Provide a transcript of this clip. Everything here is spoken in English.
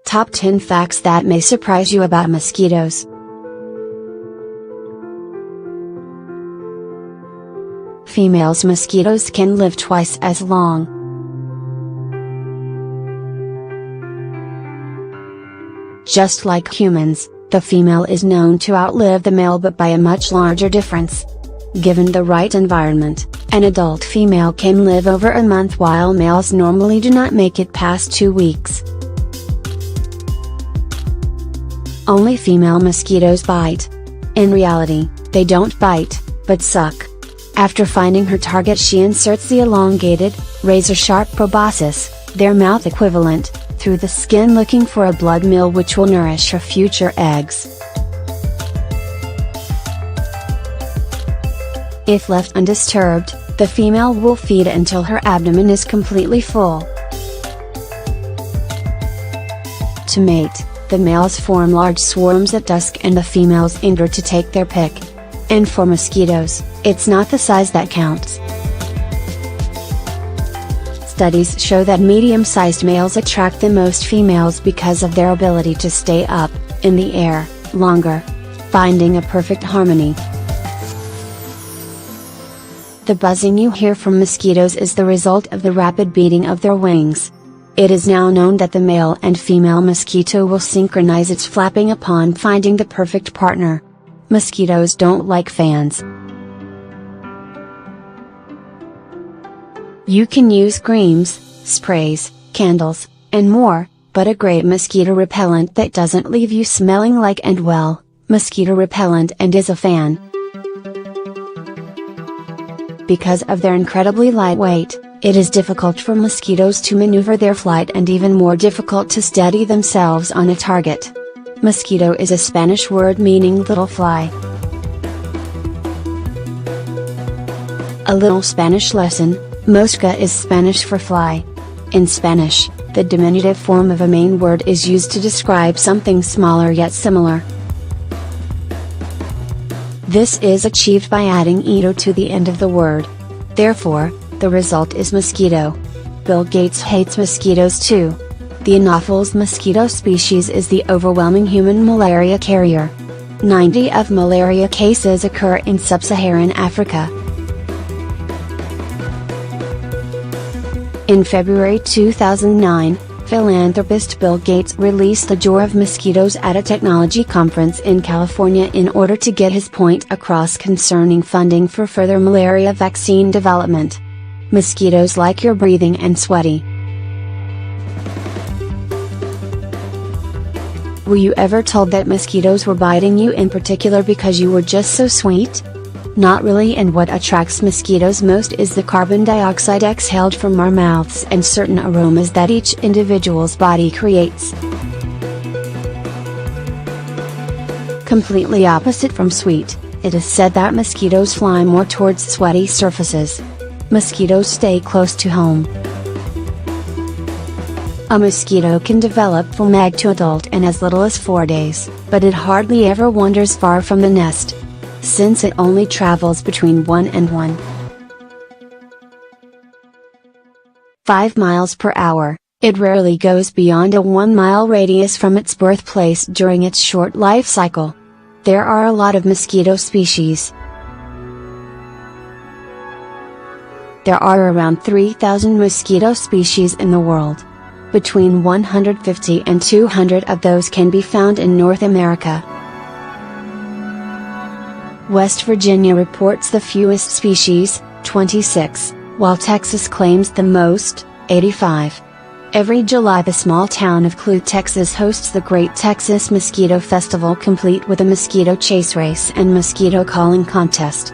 Top 10 facts that may surprise you about mosquitoes. Female mosquitoes can live twice as long. Just like humans, the female is known to outlive the male, but by a much larger difference. Given the right environment, an adult female can live over a month, while males normally do not make it past 2 weeks. Only female mosquitoes bite. In reality, they don't bite, but suck. After finding her target, she inserts the elongated, razor-sharp proboscis, their mouth equivalent, through the skin, looking for a blood meal which will nourish her future eggs. If left undisturbed, the female will feed until her abdomen is completely full. To mate, the males form large swarms at dusk and the females enter to take their pick. And for mosquitoes, it's not the size that counts. Studies show that medium-sized males attract the most females because of their ability to stay up, in the air, longer, finding a perfect harmony. The buzzing you hear from mosquitoes is the result of the rapid beating of their wings. It is now known that the male and female mosquito will synchronize its flapping upon finding the perfect partner. Mosquitoes don't like fans. You can use creams, sprays, candles, and more, but a great mosquito repellent that doesn't leave you smelling like mosquito repellent and is a fan. Because of their incredibly light weight, it is difficult for mosquitoes to maneuver their flight and even more difficult to steady themselves on a target. Mosquito is a Spanish word meaning little fly. A little Spanish lesson: mosca is Spanish for fly. In Spanish, the diminutive form of a main word is used to describe something smaller yet similar. This is achieved by adding ito to the end of the word. Therefore, the result is mosquito. Bill Gates hates mosquitoes too. The Anopheles mosquito species is the overwhelming human malaria carrier. 90% of malaria cases occur in sub-Saharan Africa. In February 2009, philanthropist Bill Gates released the Jar of Mosquitoes at a technology conference in California in order to get his point across concerning funding for further malaria vaccine development. Mosquitoes like your breathing and sweaty. Were you ever told that mosquitoes were biting you in particular because you were just so sweet? Not really, and what attracts mosquitoes most is the carbon dioxide exhaled from our mouths and certain aromas that each individual's body creates. Completely opposite from sweet, it is said that mosquitoes fly more towards sweaty surfaces. Mosquitoes stay close to home. A mosquito can develop from egg to adult in as little as 4 days, but it hardly ever wanders far from the nest, since it only travels between 1 and 1.5 miles per hour. It rarely goes beyond a 1-mile radius from its birthplace during its short life cycle. There are a lot of mosquito species. There are around 3,000 mosquito species in the world. Between 150 and 200 of those can be found in North America. West Virginia reports the fewest species, 26, while Texas claims the most, 85. Every July the small town of Clute, Texas hosts the Great Texas Mosquito Festival, complete with a mosquito chase race and mosquito calling contest.